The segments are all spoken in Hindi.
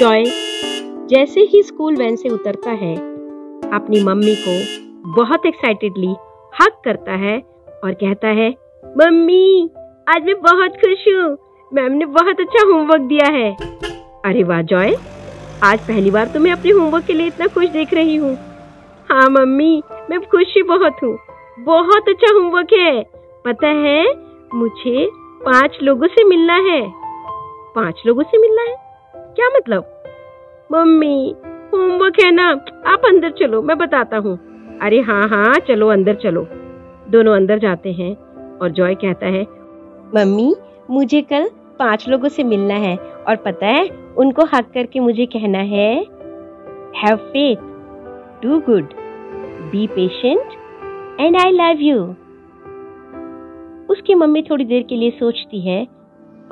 जॉय जैसे ही स्कूल वैन से उतरता है, अपनी मम्मी को बहुत एक्साइटेडली हग करता है और कहता है, मम्मी आज मैं बहुत खुश हूँ, मैम ने बहुत अच्छा होमवर्क दिया है। अरे वाह जॉय, आज पहली बार तुम्हें अपने होमवर्क के लिए इतना खुश देख रही हूँ। हाँ मम्मी, मैं खुश ही बहुत हूँ, बहुत अच्छा होमवर्क है। पता है मुझे 5 लोगों से मिलना है। 5 लोगों से मिलना है? क्या मतलब? मम्मी होमवर्क है ना, आप अंदर चलो, मैं बताता हूँ। अरे हाँ चलो अंदर चलो। दोनों अंदर जाते हैं और जॉय कहता है, मम्मी मुझे कल 5 लोगों से मिलना है और पता है उनको हक करके मुझे कहना है, have faith, do good, be patient and I love you. उसकी मम्मी थोड़ी देर के लिए सोचती है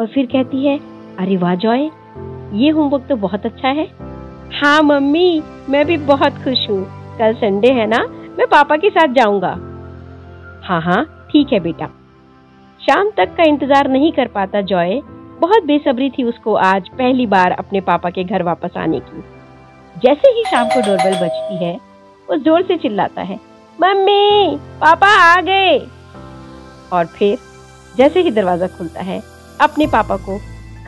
और फिर कहती है, अरे वाह जॉय, ये होमवर्क तो बहुत अच्छा है। हाँ मम्मी, मैं भी बहुत खुश हूँ, कल संडे है ना, मैं पापा के साथ जाऊंगा। हाँ ठीक है बेटा। शाम तक का इंतजार नहीं कर पाता जॉय, बहुत बेसब्री थी उसको आज पहली बार अपने पापा के घर वापस आने की। जैसे ही शाम को डोरबेल बजती है, वो जोर से चिल्लाता है, मम्मी पापा आ गए। और फिर जैसे ही दरवाजा खुलता है, अपने पापा को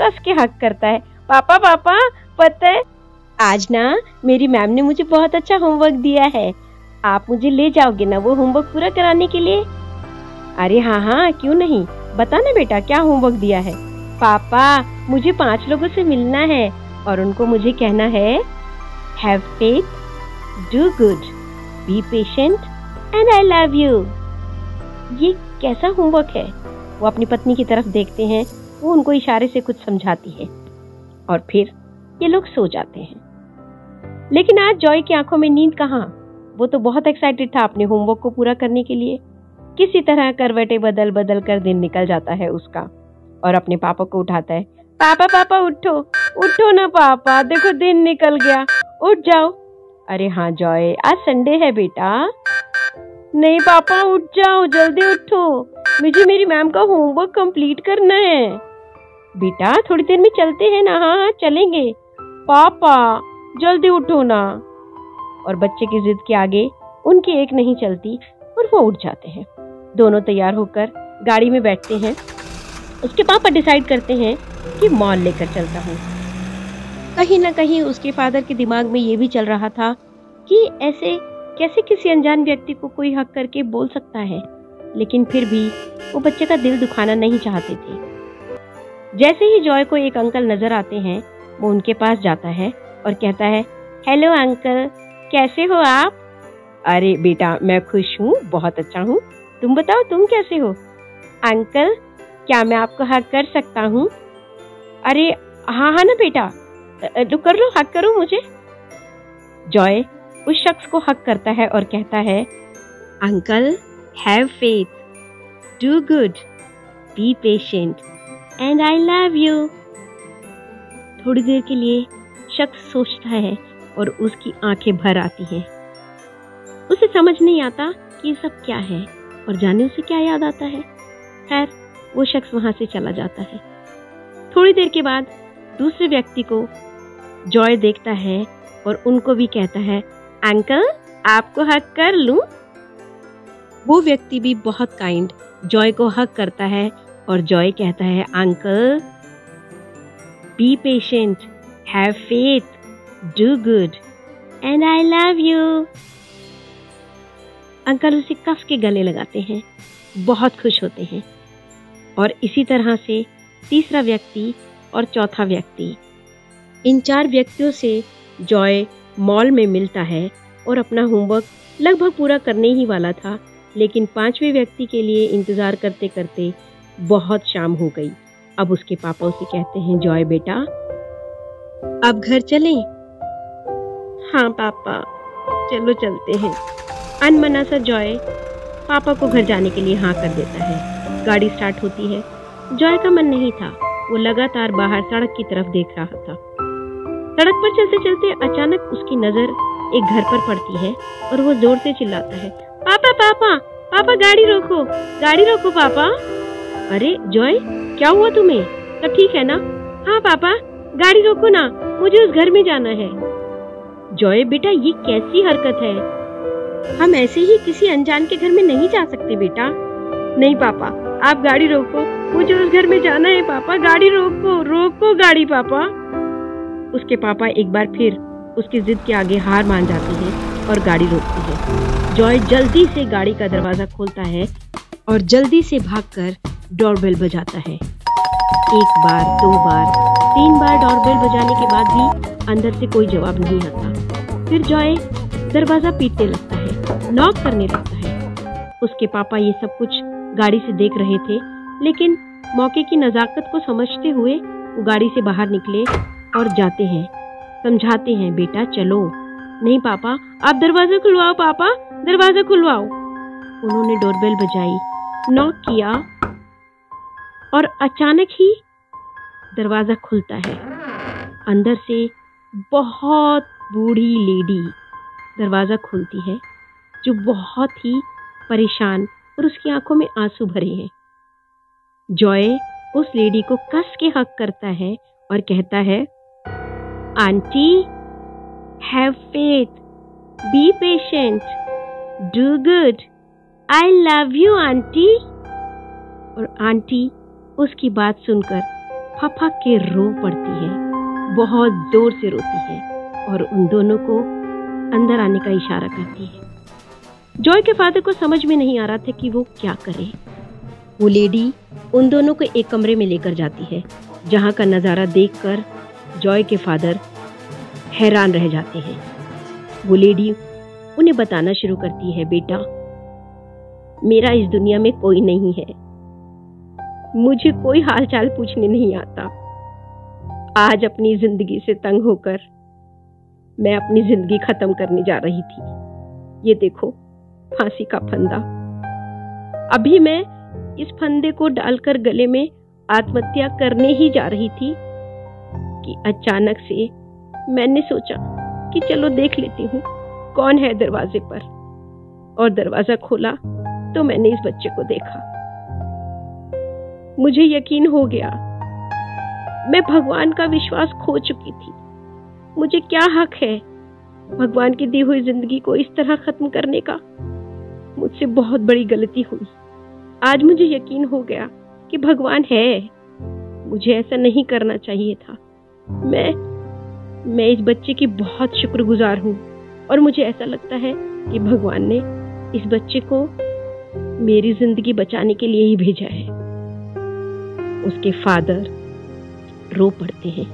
कस के हक करता है, पापा पता है आज ना मेरी मैम ने मुझे बहुत अच्छा होमवर्क दिया है, आप मुझे ले जाओगे ना वो होमवर्क पूरा कराने के लिए? अरे हाँ क्यों नहीं, बता ना बेटा क्या होमवर्क दिया है। पापा मुझे 5 लोगों से मिलना है और उनको मुझे कहना है, have faith, do good, be patient and I love you. ये कैसा होमवर्क है? वो अपनी पत्नी की तरफ देखते हैं, वो उनको इशारे से कुछ समझाती है और फिर ये लोग सो जाते हैं। लेकिन आज जॉय की आंखों में नींद कहाँ, वो तो बहुत एक्साइटेड था अपने होमवर्क को पूरा करने के लिए। किसी तरह करवटें बदल बदल कर दिन निकल जाता है उसका और अपने पापा को उठाता है, पापा उठो ना पापा, देखो दिन निकल गया, उठ जाओ। अरे हाँ जॉय, आज संडे है बेटा। नहीं पापा उठ जाओ, जल्दी उठो, मुझे मेरी मैम का होमवर्क कंप्लीट करना है। बेटा थोड़ी देर में चलते हैं ना। हाँ चलेंगे। पापा जल्दी उठो ना। और बच्चे की जिद के आगे उनकी एक नहीं चलती और वो उठ जाते हैं। दोनों तैयार होकर गाड़ी में बैठते हैं। उसके पापा डिसाइड करते हैं कि मॉल लेकर चलता हूँ। कहीं ना कहीं उसके फादर के दिमाग में ये भी चल रहा था कि ऐसे कैसे किसी अनजान व्यक्ति को कोई हक करके बोल सकता है, लेकिन फिर भी वो बच्चे का दिल दुखाना नहीं चाहते थे। जैसे ही जॉय को एक अंकल नजर आते हैं, वो उनके पास जाता है और कहता है, हेलो अंकल, कैसे हो आप? अरे बेटा मैं खुश हूँ, बहुत अच्छा हूँ, तुम बताओ तुम कैसे हो? अंकल क्या मैं आपको हक कर सकता हूँ? अरे हाँ ना बेटा, कर लो, हक करो मुझे। जॉय उस शख्स को हक करता है और कहता है, uncle have faith, do good, be patient and I love you. थोड़ी देर के लिए शख्स सोचता है और उसकी आंखें भर आती हैं। उसे समझ नहीं आता कि ये सब क्या है और जाने उसे क्या याद आता है। खैर वो शख्स वहां से चला जाता है। थोड़ी देर के बाद दूसरे व्यक्ति को जॉय देखता है और उनको भी कहता है, अंकल आपको हक कर लूं? वो व्यक्ति भी बहुत काइंड जॉय को हक करता है और जॉय कहता है, uncle be patient, have faith, do good and I love you. Uncle उसे कस के गले लगाते हैं, बहुत खुश होते हैं। और इसी तरह से तीसरा व्यक्ति और चौथा व्यक्ति, इन 4 व्यक्तियों से जॉय मॉल में मिलता है और अपना होमवर्क लगभग पूरा करने ही वाला था, लेकिन 5वें व्यक्ति के लिए इंतजार करते करते बहुत शाम हो गई। अब उसके पापा उसे कहते हैं, जॉय बेटा अब घर चलें? हाँ पापा चलो चलते हैं। अनमना सा जॉय पापा को घर जाने के लिए हाँ कर देता है। गाड़ी स्टार्ट होती है। जॉय का मन नहीं था, वो लगातार बाहर सड़क की तरफ देख रहा था। सड़क पर चलते चलते अचानक उसकी नजर एक घर पर पड़ती है और वो जोर से चिल्लाता है, पापा पापा पापा गाड़ी रोको पापा। अरे जॉय क्या हुआ तुम्हें, सब ठीक है ना? हाँ पापा गाड़ी रोको ना, मुझे उस घर में जाना है। जॉय बेटा, ये कैसी हरकत है? हम ऐसे ही किसी अनजान के घर में नहीं जा सकते बेटा। नहीं पापा, आप गाड़ी रोको, मुझे उस घर में जाना है पापा। गाड़ी रोको, रोको गाड़ी पापा। उसके पापा एक बार फिर उसकी जिद के आगे हार मान जाते हैं और गाड़ी रोकते हैं। जॉय जल्दी से गाड़ी का दरवाजा खोलता है और जल्दी से भागकर डोरबेल बजाता है। 1 बार, 2 बार, 3 बार डोरबेल बजाने के बाद भी अंदर से कोई जवाब नहीं आता। फिर जॉय दरवाजा पीटने लगता है, नॉक करने लगता है। उसके पापा ये सब कुछ गाड़ी से देख रहे थे, लेकिन मौके की नजाकत को समझते हुए वो गाड़ी से बाहर निकले और जाते हैं, समझाते हैं, बेटा चलो। नहीं पापा, आप दरवाजा खुलवाओ पापा, दरवाजा खुलवाओ। उन्होंने डोरबेल बजाई, नॉक किया और अचानक ही दरवाजा खुलता है। अंदर से बहुत बूढ़ी लेडी दरवाजा खोलती है, जो बहुत ही परेशान और उसकी आंखों में आंसू भरे हैं। जॉय उस लेडी को कस के हक करता है और कहता है, aunty, have faith, be patient, do good, I love you aunty. और आंटी उसकी बात सुनकर फपक के रो पड़ती है, बहुत जोर से रोती है और उन दोनों को अंदर आने का इशारा करती है। जॉय के फादर को समझ में नहीं आ रहा था कि वो क्या करे। वो लेडी उन दोनों को एक कमरे में लेकर जाती है, जहां का नज़ारा देखकर जॉय के फादर हैरान रह जाते हैं। वो लेडी उन्हें बताना शुरू करती है, बेटा मेरा इस दुनिया में कोई नहीं है, मुझे कोई हालचाल पूछने नहीं आता। आज अपनी जिंदगी से तंग होकर मैं अपनी जिंदगी खत्म करने जा रही थी। ये देखो फांसी का फंदा। अभी मैं इस फंदे को डालकर गले में आत्महत्या करने ही जा रही थी कि अचानक से मैंने सोचा कि चलो देख लेती हूँ कौन है दरवाजे पर। और दरवाजा खोला तो मैंने इस बच्चे को देखा। मुझे यकीन हो गया, मैं भगवान का विश्वास खो चुकी थी। मुझे क्या हक है भगवान की दी हुई जिंदगी को इस तरह खत्म करने का? मुझसे बहुत बड़ी गलती हुई। आज मुझे यकीन हो गया कि भगवान है। मुझे ऐसा नहीं करना चाहिए था। मैं इस बच्चे की बहुत शुक्रगुजार हूँ और मुझे ऐसा लगता है कि भगवान ने इस बच्चे को मेरी जिंदगी बचाने के लिए ही भेजा है। उसके फादर रो पड़ते हैं,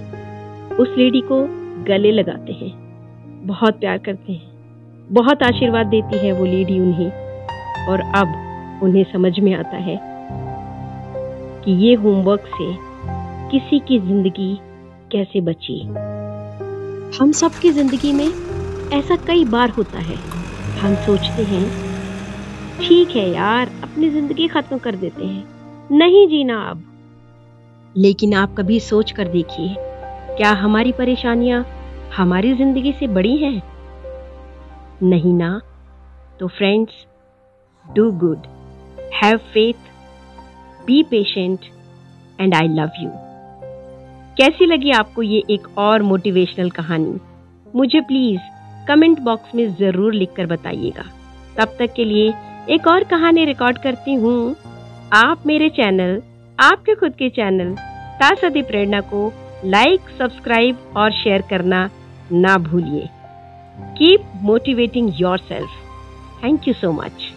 उस लेडी को गले लगाते हैं, बहुत प्यार करते हैं, बहुत आशीर्वाद देती है वो लेडी उन्हें। और अब उन्हें समझ में आता है कि ये होमवर्क से किसी की जिंदगी कैसे बची। हम सबकी जिंदगी में ऐसा कई बार होता है। हम सोचते हैं ठीक है यार, अपनी जिंदगी खत्म कर देते हैं, नहीं जीना अब। लेकिन आप कभी सोच कर देखिए, क्या हमारी परेशानियां हमारी जिंदगी से बड़ी हैं? नहीं ना। तो friends, do good, have faith, be patient and I love you. कैसी लगी आपको ये एक और मोटिवेशनल कहानी? मुझे प्लीज कमेंट बॉक्स में जरूर लिखकर बताइएगा। तब तक के लिए एक और कहानी रिकॉर्ड करती हूँ। आप मेरे चैनल, आपके खुद के चैनल तासदी प्रेरणा को लाइक, सब्सक्राइब और शेयर करना ना भूलिए। Keep motivating yourself. Thank you so much.